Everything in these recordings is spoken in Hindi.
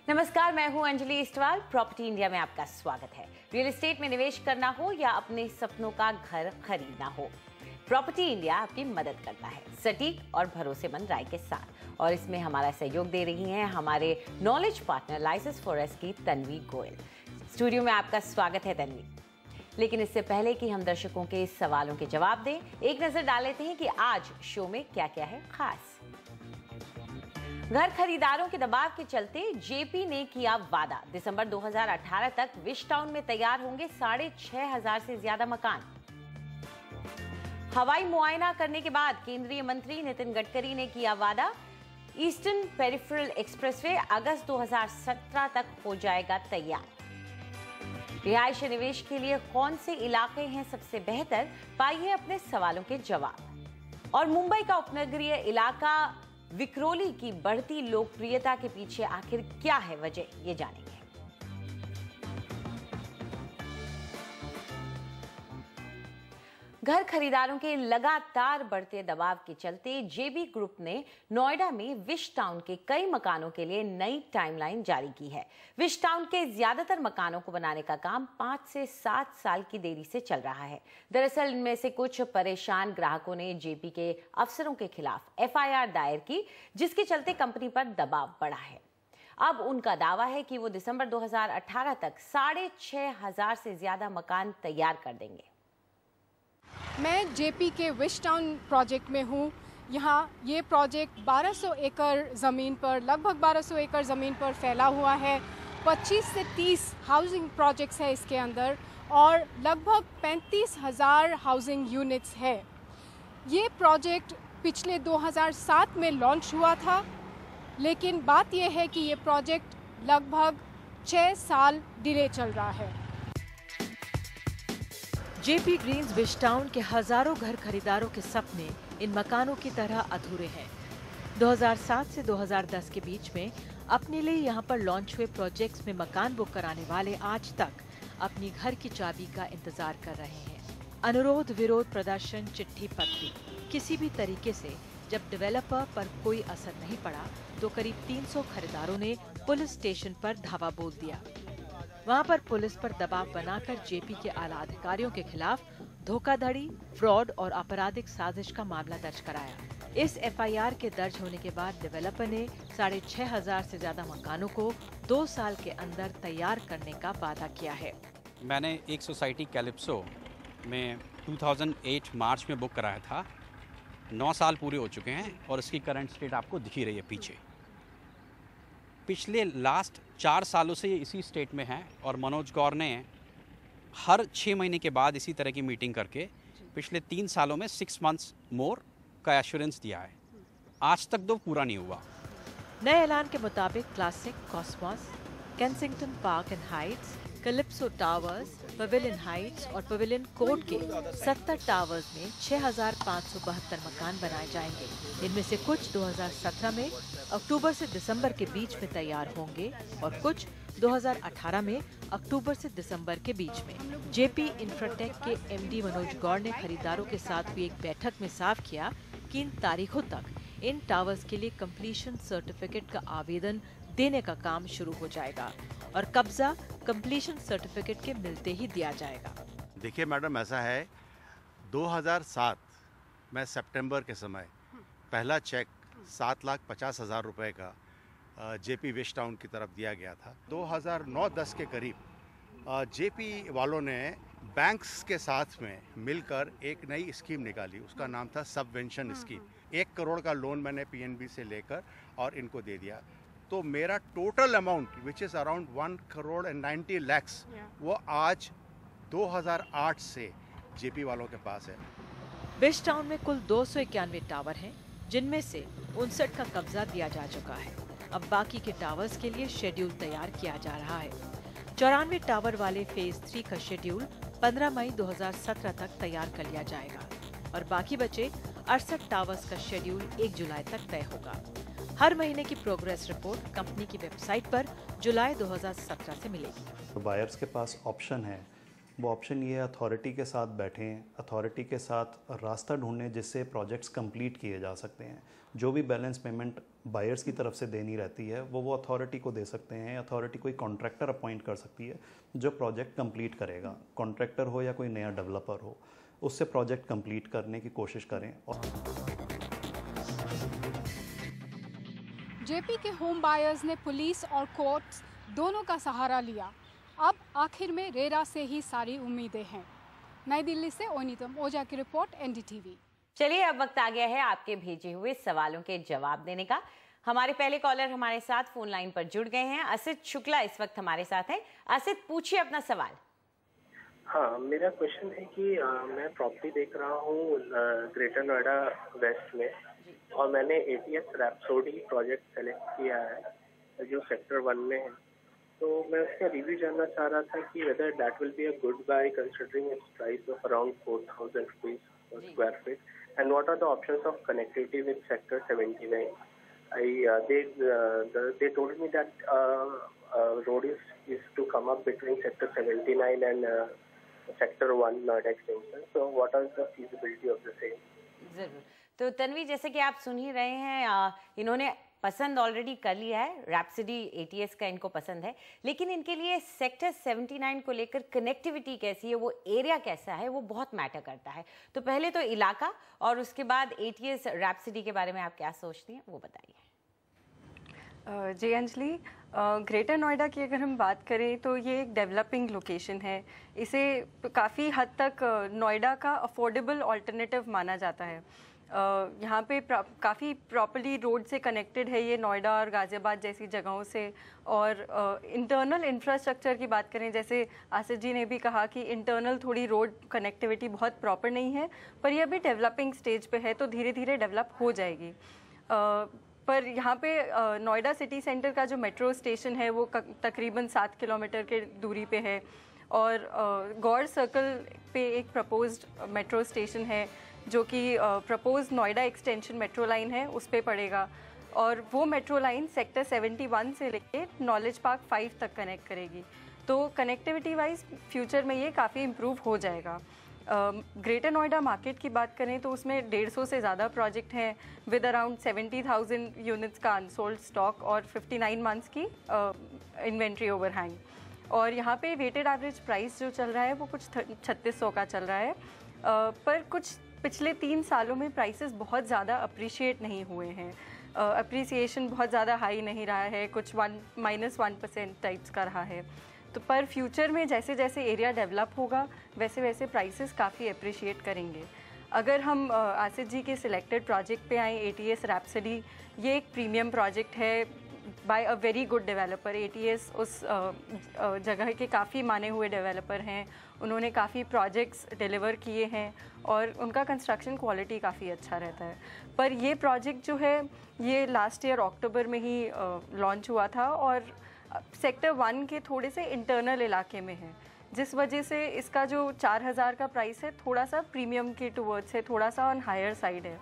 नमस्कार, मैं हूं अंजलि इस्टवाल। प्रॉपर्टी इंडिया में आपका स्वागत है। रियल एस्टेट में निवेश करना हो या अपने सपनों का घर खरीदना हो, प्रॉपर्टी इंडिया आपकी मदद करता है सटीक और भरोसेमंद राय के साथ। और इसमें हमारा सहयोग दे रही हैं हमारे नॉलेज पार्टनर लाइसेंस फॉरेस्ट की तन्वी गोयल। स्टूडियो में आपका स्वागत है तन्वी। लेकिन इससे पहले कि हम दर्शकों के सवालों के जवाब दें, एक नजर डाल लेते हैं कि आज शो में क्या क्या है खास। घर खरीदारों के दबाव के चलते जेपी ने किया वादा, दिसंबर 2018 तक विश टाउन में तैयार होंगे 6,500 से ज्यादा मकान। हवाई मुआयना करने के बाद केंद्रीय मंत्री नितिन गडकरी ने किया वादा, ईस्टर्न पेरिफेरल एक्सप्रेसवे अगस्त 2017 तक हो जाएगा तैयार। रिहायश निवेश के लिए कौन से इलाके हैं सबसे बेहतर, पाइए अपने सवालों के जवाब। और मुंबई का उपनगरीय इलाका विक्रोली की बढ़ती लोकप्रियता के पीछे आखिर क्या है वजह, ये जानेंगे। घर खरीदारों के लगातार बढ़ते दबाव के चलते जेबी ग्रुप ने नोएडा में विश टाउन के कई मकानों के लिए नई टाइमलाइन जारी की है। विश टाउन के ज्यादातर मकानों को बनाने का काम 5 से 7 साल की देरी से चल रहा है। दरअसल इनमें से कुछ परेशान ग्राहकों ने जेपी के अफसरों के खिलाफ एफआईआर दायर की, जिसके चलते कंपनी पर दबाव बढ़ा है। अब उनका दावा है कि वो दिसंबर 2018 तक 6,500 से ज्यादा मकान तैयार कर देंगे। मैं जेपी के विश टाउन प्रोजेक्ट में हूँ। यहाँ ये प्रोजेक्ट 1200 एकड़ ज़मीन पर, लगभग 1200 एकड़ ज़मीन पर फैला हुआ है। 25 से 30 हाउसिंग प्रोजेक्ट्स हैं इसके अंदर और लगभग 35,000 हाउसिंग यूनिट्स है। ये प्रोजेक्ट पिछले 2007 में लॉन्च हुआ था, लेकिन बात यह है कि ये प्रोजेक्ट लगभग 6 साल डिले चल रहा है। जेपी ग्रीन्स विश टाउन के हजारों घर खरीदारों के सपने इन मकानों की तरह अधूरे हैं। 2007 से 2010 के बीच में अपने लिए यहां पर लॉन्च हुए प्रोजेक्ट्स में मकान बुक कराने वाले आज तक अपनी घर की चाबी का इंतजार कर रहे हैं। अनुरोध विरोध प्रदर्शन, चिट्ठी पत्री, किसी भी तरीके से जब डेवलपर पर कोई असर नहीं पड़ा तो करीब 300 खरीदारों ने पुलिस स्टेशन पर धावा बोल दिया। वहां पर पुलिस पर दबाव बनाकर जेपी के आला अधिकारियों के खिलाफ धोखाधड़ी, फ्रॉड और आपराधिक साजिश का मामला दर्ज कराया। इस एफआईआर के दर्ज होने के बाद डेवलपर ने 6,500 से ज्यादा मकानों को 2 साल के अंदर तैयार करने का वादा किया है। मैंने एक सोसाइटी कैलिप्सो में 2008 मार्च में बुक कराया था। 9 साल पूरे हो चुके हैं और इसकी करंट स्टेट आपको दिखी रही है पीछे। पिछले लास्ट 4 सालों से ये इसी स्टेट में है और मनोज गौर ने हर 6 महीने के बाद इसी तरह की मीटिंग करके पिछले 3 सालों में 6 मंथ्स मोर का एश्योरेंस दिया है। आज तक तो पूरा नहीं हुआ। नए ऐलान के मुताबिक classic, Cosmos, Kensington park and Heights, calypso towers, pavilion Heights और पवेलियन कोर्ट के 70 टावर्स में 6,572 मकान बनाए जाएंगे। इनमें से कुछ 2017 में अक्टूबर से दिसंबर के बीच में तैयार होंगे और कुछ 2018 में अक्टूबर से दिसंबर के बीच में। जेपी इंफ्राटेक के एमडी मनोज गौर ने खरीदारों के साथ हुई एक बैठक में साफ किया कि इन तारीखों तक इन टावर्स के लिए कंप्लीशन सर्टिफिकेट का आवेदन देने का काम शुरू हो जाएगा और कब्जा कंप्लीशन सर्टिफिकेट के मिलते ही दिया जाएगा। देखिए मैडम, ऐसा है 2007 में सितंबर के समय पहला चेक 7,50,000 रुपए का जेपी विश टाउन की तरफ दिया गया था। 2009-10 के करीब जेपी वालों ने बैंक्स के साथ में मिलकर एक नई स्कीम निकाली। उसका नाम था सबवेंशन स्कीम। 1 करोड़ का लोन मैंने पीएनबी से लेकर और इनको दे दिया। तो मेरा total amount which is around 1 crore and 90 lakhs वो आज 2008 से जेपी वालों के पास है। विश टाउन में कुल 291 टावर हैं, जिनमें से 59 का कब्जा दिया जा चुका है। अब बाकी के टावर्स के लिए शेड्यूल तैयार किया जा रहा है। 94 टावर वाले फेज 3 का शेड्यूल 15 मई 2017 तक तैयार कर लिया जाएगा और बाकी बचे 68 टावर्स का शेड्यूल 1 जुलाई तक तय होगा। हर महीने की प्रोग्रेस रिपोर्ट कंपनी की वेबसाइट पर जुलाई 2017 से मिलेगी। तो बायर्स के पास ऑप्शन है वो ऑप्शन ये अथॉरिटी के साथ बैठें, अथॉरिटी के साथ रास्ता ढूंढें जिससे प्रोजेक्ट्स कंप्लीट किए जा सकते हैं। जो भी बैलेंस पेमेंट बायर्स की तरफ से देनी रहती है वो अथॉरिटी को दे सकते हैं। अथॉरिटी कोई कॉन्ट्रैक्टर अपॉइंट कर सकती है जो प्रोजेक्ट कंप्लीट करेगा, कॉन्ट्रैक्टर हो या कोई नया डेवलपर हो, उससे प्रोजेक्ट कंप्लीट करने की कोशिश करें। जेपी के होम बायर्स ने पुलिस और कोर्ट्स दोनों का सहारा लिया। अब आखिर में रेरा से ही सारी उम्मीदें हैं। नई दिल्ली से ओनितम ओझा की रिपोर्ट, एनडीटीवी। चलिए अब वक्त आ गया है आपके भेजे हुए सवालों के जवाब देने का। हमारे पहले कॉलर हमारे साथ फोन लाइन पर जुड़ गए हैं। असित शुक्ला इस वक्त हमारे साथ हैं। असित, पूछिए अपना सवाल। हाँ, मेरा क्वेश्चन है कि मैं प्रॉपर्टी देख रहा हूँ ग्रेटर नोएडा वेस्ट में, और मैंने एटीएस रैप्सोडी प्रोजेक्ट सेलेक्ट किया है जो सेक्टर 1 में है। तो मैं उसका रिव्यू जानना चाह रहा था कि whether that will be a good buy considering its price of around 4000 rupees per square feet, and what are the options of connectivity with sector 79। they told me that road is to come up between sector 79 and sector 1 Noida extension. So what is the feasibility of the same? जरूर। तो तन्वी, जैसे कि आप सुन ही रहे हैं, इन्होंने पसंद ऑलरेडी कर लिया है, रैप्सोडी एटीएस का इनको पसंद है, लेकिन इनके लिए सेक्टर 79 को लेकर कनेक्टिविटी कैसी है, वो एरिया कैसा है, वो बहुत मैटर करता है। तो पहले तो इलाका और उसके बाद एटीएस रैप्सोडी के बारे में आप क्या सोचती हैं, वो बताइए। जी अंजलि, ग्रेटर नोएडा की अगर हम बात करें तो ये एक डेवलपिंग लोकेशन है। इसे काफ़ी हद तक नोएडा का अफोर्डेबल ऑल्टरनेटिव माना जाता है। यहाँ पे काफ़ी प्रॉपर्ली रोड से कनेक्टेड है ये नोएडा और गाज़ियाबाद जैसी जगहों से। और इंटरनल इंफ्रास्ट्रक्चर की बात करें, जैसे आसिफ जी ने भी कहा कि इंटरनल थोड़ी रोड कनेक्टिविटी बहुत प्रॉपर नहीं है, पर यह भी डेवलपिंग स्टेज पे है, तो धीरे धीरे डेवलप हो जाएगी। पर यहाँ पे नोएडा सिटी सेंटर का जो मेट्रो स्टेशन है वो तकरीबन 7 किलोमीटर के दूरी पे है, और गौर सर्कल पे एक प्रपोज्ड मेट्रो स्टेशन है जो कि proposed Noida extension metro line है, उस पे पड़ेगा। और वो मेट्रो लाइन सेक्टर 71 से लेके नॉलेज पार्क 5 तक कनेक्ट करेगी। तो कनेक्टिविटी वाइज फ्यूचर में ये काफ़ी इम्प्रूव हो जाएगा। ग्रेटर नोएडा मार्केट की बात करें तो उसमें 150 से ज़्यादा प्रोजेक्ट हैं विद अराउंड 70,000 यूनिट्स का अनसोल्ड स्टॉक और 59 मंथ्स की इन्वेंट्री ओवरहैंग। और यहाँ पे वेटेड एवरेज प्राइस जो चल रहा है वो कुछ 3600 का चल रहा है, पर कुछ पिछले 3 सालों में प्राइसेस बहुत ज़्यादा अप्रिशिएट नहीं हुए हैं। अप्रिसिएशन बहुत ज़्यादा हाई नहीं रहा है, कुछ -1% टाइप्स का रहा है। तो पर फ्यूचर में जैसे जैसे एरिया डेवलप होगा वैसे वैसे प्राइसेस काफ़ी अप्रिशिएट करेंगे। अगर हम आसिफ जी के सिलेक्टेड प्रोजेक्ट पे आए, एटीएस रैप्सोडी, ये एक प्रीमियम प्रोजेक्ट है by a very good developer. ATS उस जगह के काफ़ी माने हुए डेवलपर हैं, उन्होंने काफ़ी प्रोजेक्ट्स डिलीवर किए हैं और उनका कंस्ट्रक्शन क्वालिटी काफ़ी अच्छा रहता है। पर ये प्रोजेक्ट जो है ये लास्ट ईयर अक्टूबर में ही लॉन्च हुआ था और सेक्टर 1 के थोड़े से इंटरनल इलाके में है, जिस वजह से इसका जो 4000 का प्राइस है थोड़ा सा प्रीमियम के टूवर्ड्स है, थोड़ा सा ऑन हायर साइड है।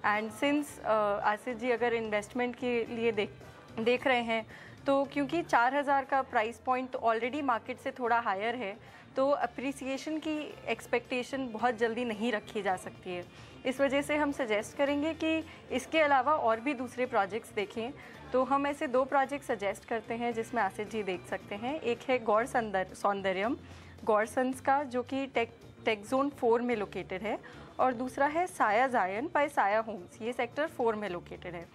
एंड सिंस आसिफ जी अगर इन्वेस्टमेंट के लिए देख रहे हैं तो क्योंकि 4000 का प्राइस पॉइंट ऑलरेडी मार्केट से थोड़ा हायर है, तो अप्रिसिएशन की एक्सपेक्टेशन बहुत जल्दी नहीं रखी जा सकती है। इस वजह से हम सजेस्ट करेंगे कि इसके अलावा और भी दूसरे प्रोजेक्ट्स देखें। तो हम ऐसे 2 प्रोजेक्ट सजेस्ट करते हैं जिसमें आसिफ जी देख सकते हैं। एक है गौर सौंदर्यम गौरसन्स का, जो कि टेक जोन 4 में लोकेटेड है, और दूसरा है साया जायन बाय साया होम्स, ये सेक्टर 4 में लोकेटेड है।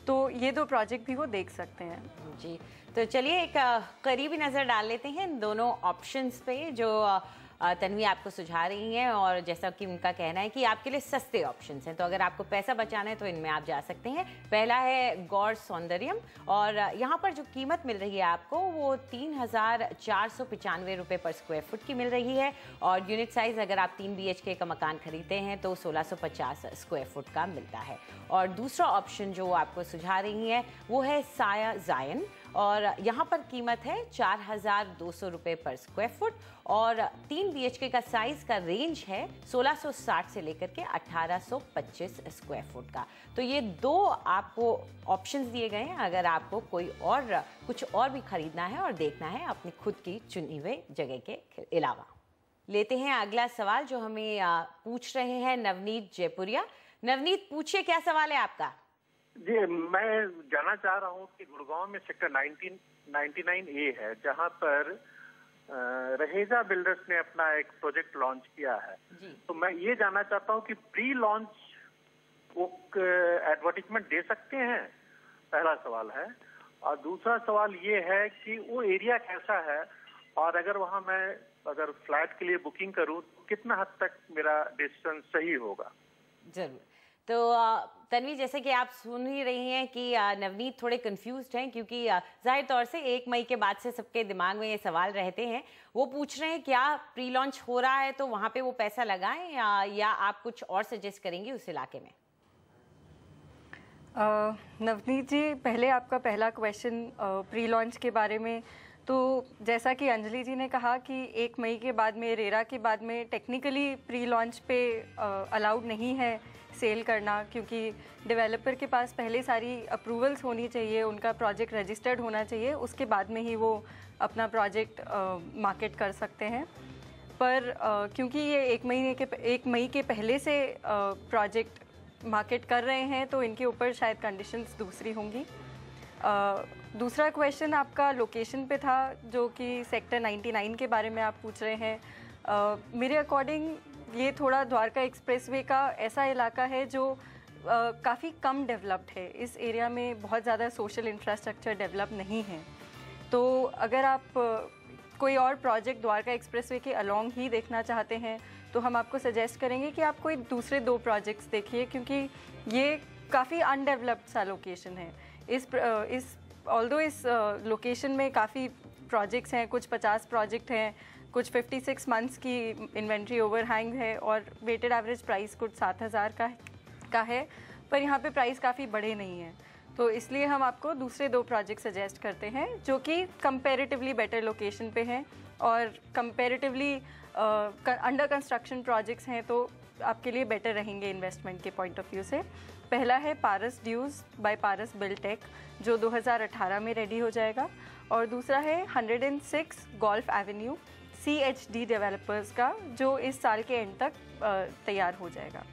तो ये 2 प्रोजेक्ट भी वो देख सकते हैं। जी, तो चलिए एक करीबी नज़र डाल लेते हैं इन दोनों ऑप्शंस पे जो तन्वी आपको सुझा रही हैं, और जैसा कि उनका कहना है कि आपके लिए सस्ते ऑप्शंस हैं, तो अगर आपको पैसा बचाना है तो इनमें आप जा सकते हैं। पहला है गौर सौंदर्यम, और यहाँ पर जो कीमत मिल रही है आपको वो 3495 रुपये पर स्क्वायर फुट की मिल रही है, और यूनिट साइज़ अगर आप 3 BHK का मकान खरीदते हैं तो 1650 स्क्वायर फुट का मिलता है। और दूसरा ऑप्शन जो आपको सुझा रही है वो है साया जायन, और यहाँ पर कीमत है 4200 रुपये पर स्क्वायर फुट, और 3 BHK का साइज़ का रेंज है 1660 से लेकर के 1825 स्क्वायर फुट का। तो ये 2 आपको ऑप्शंस दिए गए हैं अगर आपको कोई और कुछ और भी खरीदना है और देखना है अपनी खुद की चुनी हुई जगह के अलावा। लेते हैं अगला सवाल जो हमें पूछ रहे हैं नवनीत जयपुरिया। नवनीत, पूछिए, क्या सवाल है आपका? जी, मैं जानना चाह रहा हूँ कि गुड़गांव में सेक्टर 99A है, जहाँ पर रहेजा बिल्डर्स ने अपना एक प्रोजेक्ट लॉन्च किया है। तो मैं ये जानना चाहता हूँ कि प्री लॉन्च वो एडवर्टीजमेंट दे सकते हैं, पहला सवाल है। और दूसरा सवाल ये है कि वो एरिया कैसा है, और अगर वहाँ मैं अगर फ्लैट के लिए बुकिंग करूँ तो कितना हद तक मेरा डिस्टेंस सही होगा? जरूर। तो तन्वी, जैसे कि आप सुन ही रही हैं कि नवनीत थोड़े कंफ्यूज्ड हैं, क्योंकि जाहिर तौर से 1 मई के बाद से सबके दिमाग में ये सवाल रहते हैं। वो पूछ रहे हैं क्या प्री लॉन्च हो रहा है तो वहाँ पे वो पैसा लगाएं, या आप कुछ और सजेस्ट करेंगे उस इलाके में? नवनीत जी, पहले आपका पहला क्वेश्चन प्री लॉन्च के बारे में, तो जैसा कि अंजलि जी ने कहा कि 1 मई के बाद में, रेरा के बाद में टेक्निकली प्री लॉन्च पे अलाउड नहीं है सेल करना, क्योंकि डेवलपर के पास पहले सारी अप्रूवल्स होनी चाहिए, उनका प्रोजेक्ट रजिस्टर्ड होना चाहिए, उसके बाद में ही वो अपना प्रोजेक्ट मार्केट कर सकते हैं। पर क्योंकि ये 1 मई के पहले से प्रोजेक्ट मार्केट कर रहे हैं तो इनके ऊपर शायद कंडीशंस दूसरी होंगी। दूसरा क्वेश्चन आपका लोकेशन पे था, जो कि सेक्टर 99 के बारे में आप पूछ रहे हैं। मेरे अकॉर्डिंग ये थोड़ा द्वारका एक्सप्रेसवे का ऐसा इलाका है जो काफ़ी कम डेवलप्ड है। इस एरिया में बहुत ज़्यादा सोशल इंफ्रास्ट्रक्चर डेवलप नहीं है। तो अगर आप कोई और प्रोजेक्ट द्वारका एक्सप्रेसवे के अलॉन्ग ही देखना चाहते हैं तो हम आपको सजेस्ट करेंगे कि आप कोई दूसरे 2 प्रोजेक्ट्स देखिए, क्योंकि ये काफ़ी अनडेवलप्ड सा लोकेशन है। ऑल्दो इस लोकेशन में काफ़ी प्रोजेक्ट्स हैं, कुछ 50 प्रोजेक्ट हैं, कुछ 56 मंथ्स की इन्वेंट्री ओवरहैंग है, और वेटेड एवरेज प्राइस कुछ 7,000 का है, पर यहाँ पे प्राइस काफ़ी बड़े नहीं हैं। तो इसलिए हम आपको दूसरे 2 प्रोजेक्ट सजेस्ट करते हैं जो कि कंपैरेटिवली बेटर लोकेशन पे हैं और कंपैरेटिवली अंडर कंस्ट्रक्शन प्रोजेक्ट्स हैं, तो आपके लिए बेटर रहेंगे इन्वेस्टमेंट के पॉइंट ऑफ व्यू से। पहला है पारस ड्यूज बाय पारस बिल्टेक, जो 2018 में रेडी हो जाएगा, और दूसरा है 106 गोल्फ एवेन्यू CHD डेवलपर्स का, जो इस साल के एंड तक तैयार हो जाएगा।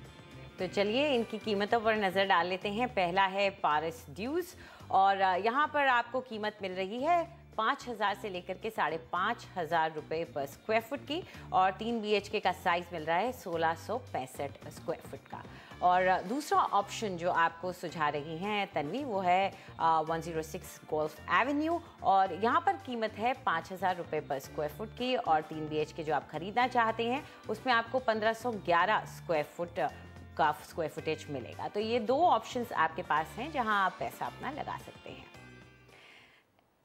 तो चलिए इनकी कीमतों पर नज़र डाल लेते हैं। पहला है पारस ड्यूज, और यहाँ पर आपको कीमत मिल रही है 5,000 से लेकर के 5,500 रुपये पर स्क्वायर फुट की, और 3 BHK का साइज़ मिल रहा है 1665 स्क्वायर फुट का। और दूसरा ऑप्शन जो आपको सुझा रही हैं तन्वी, वो है 106 गोल्फ एवेन्यू, और यहाँ पर कीमत है 5,000 रुपये पर स्क्वायर फुट की, और 3 BHK जो आप खरीदना चाहते हैं उसमें आपको 1511 स्क्वायर फुट का स्क्वायर फुटेज मिलेगा। तो ये 2 ऑप्शंस आपके पास हैं जहां आप पैसा अपना लगा सकते हैं।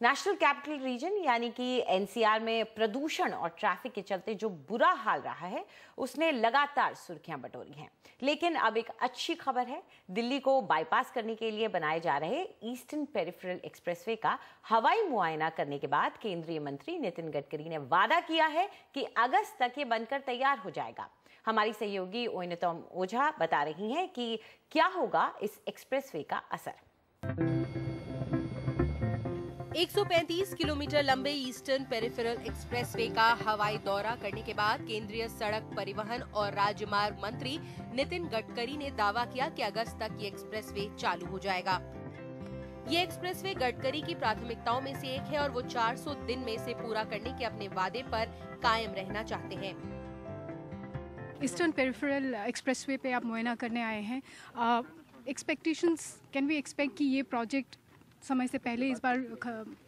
नेशनल कैपिटल रीजन यानी कि NCR में प्रदूषण और ट्रैफिक के चलते जो बुरा हाल रहा है उसने लगातार सुर्खियां बटोरी हैं। लेकिन अब एक अच्छी खबर है, दिल्ली को बाईपास करने के लिए बनाए जा रहे ईस्टर्न पेरिफेरल एक्सप्रेसवे का हवाई मुआयना करने के बाद केंद्रीय मंत्री नितिन गडकरी ने वादा किया है कि अगस्त तक ये बनकर तैयार हो जाएगा। हमारी सहयोगी ओइनतम ओझा बता रही हैं कि क्या होगा इस एक्सप्रेसवे का असर। 135 किलोमीटर लंबे ईस्टर्न पेरिफेरल एक्सप्रेसवे का हवाई दौरा करने के बाद केंद्रीय सड़क परिवहन और राजमार्ग मंत्री नितिन गडकरी ने दावा किया कि अगस्त तक ये एक्सप्रेसवे चालू हो जाएगा। ये एक्सप्रेसवे गडकरी की प्राथमिकताओं में से एक है और वो 400 दिन में से पूरा करने के अपने वादे पर कायम रहना चाहते हैं। ईस्टर्न पेरिफेरल एक्सप्रेसवे पे आप मुआयना करने आए हैं, एक्सपेक्टेशंस, कैन वी एक्सपेक्ट कि ये प्रोजेक्ट समय से पहले इस बार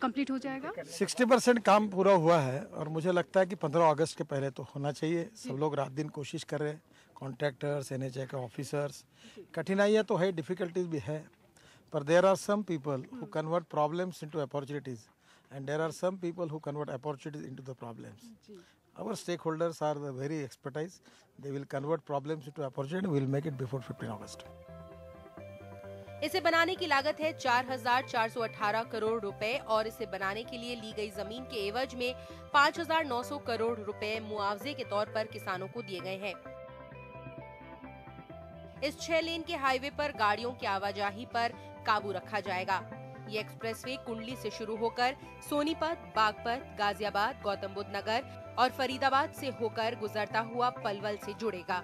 कंप्लीट हो जाएगा? 60% काम पूरा हुआ है और मुझे लगता है कि 15 अगस्त के पहले तो होना चाहिए। सब लोग रात दिन कोशिश कर रहे हैं, कॉन्ट्रैक्टर्स, NHAI के ऑफिसर्स। कठिनाइयाँ तो है, डिफिकल्टीज भी है, पर there are some people who convert problems into opportunities and there are some people who convert opportunities into the problems. Our stakeholders are the very expertise. They will convert problems into opportunity. We will make it before 15 August. इसे बनाने की लागत है 4,418 करोड़ रुपए और इसे बनाने के लिए ली गई जमीन के एवज में 5,900 करोड़ रुपए मुआवजे के तौर पर किसानों को दिए गए हैं। इस 6 लेन के हाईवे पर गाड़ियों की आवाजाही पर काबू रखा जाएगा। ये एक्सप्रेसवे कुंडली से शुरू होकर सोनीपत, बागपत, गाजियाबाद, गौतम बुद्ध नगर और फरीदाबाद से होकर गुजरता हुआ पलवल से जुड़ेगा।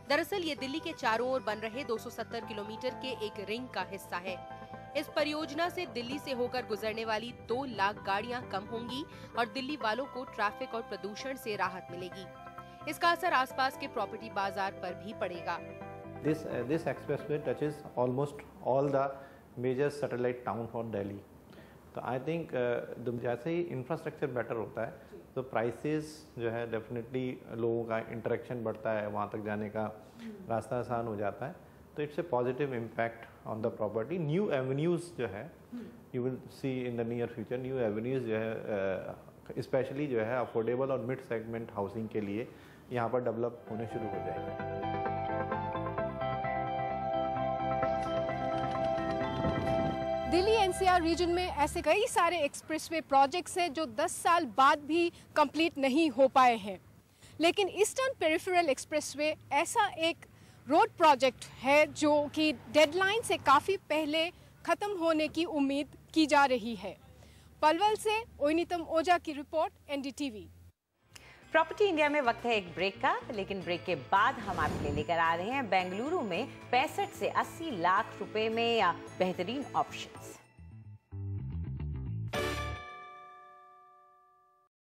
दरअसल ये दिल्ली के चारों ओर बन रहे 270 किलोमीटर के एक रिंग का हिस्सा है। इस परियोजना से दिल्ली से होकर गुजरने वाली 2 लाख गाड़ियां कम होंगी और दिल्ली वालों को ट्रैफिक और प्रदूषण से राहत मिलेगी। इसका असर आसपास के प्रॉपर्टी बाजार पर भी पड़ेगा। This expressway touches almost all the major satellite town for Delhi. तो आई थिंक जैसे ही इंफ्रास्ट्रक्चर बेटर होता है तो प्राइसेस जो है डेफिनेटली लोगों का इंटरेक्शन बढ़ता है, वहाँ तक जाने का रास्ता आसान हो जाता है। तो it's a positive impact on the property. New avenues जो है you will see in the near future, new avenues जो है स्पेशली जो है अफोर्डेबल और मिड सेगमेंट हाउसिंग के लिए यहाँ पर डेवलप होने शुरू हो जाएंगे। दिल्ली एनसीआर रीजन में ऐसे कई सारे एक्सप्रेसवे प्रोजेक्ट्स हैं जो 10 साल बाद भी कंप्लीट नहीं हो पाए हैं, लेकिन ईस्टर्न पेरिफेरल एक्सप्रेसवे ऐसा एक रोड प्रोजेक्ट है जो कि डेडलाइन से काफ़ी पहले ख़त्म होने की उम्मीद की जा रही है। पलवल से ओइनितम ओझा की रिपोर्ट, एनडीटीवी। प्रॉपर्टी इंडिया में वक्त है एक ब्रेक का, लेकिन ब्रेक के बाद हम आपके लिए लेकर आ रहे हैं बेंगलुरु में 65 से 80 लाख रुपए में या बेहतरीन ऑप्शंस।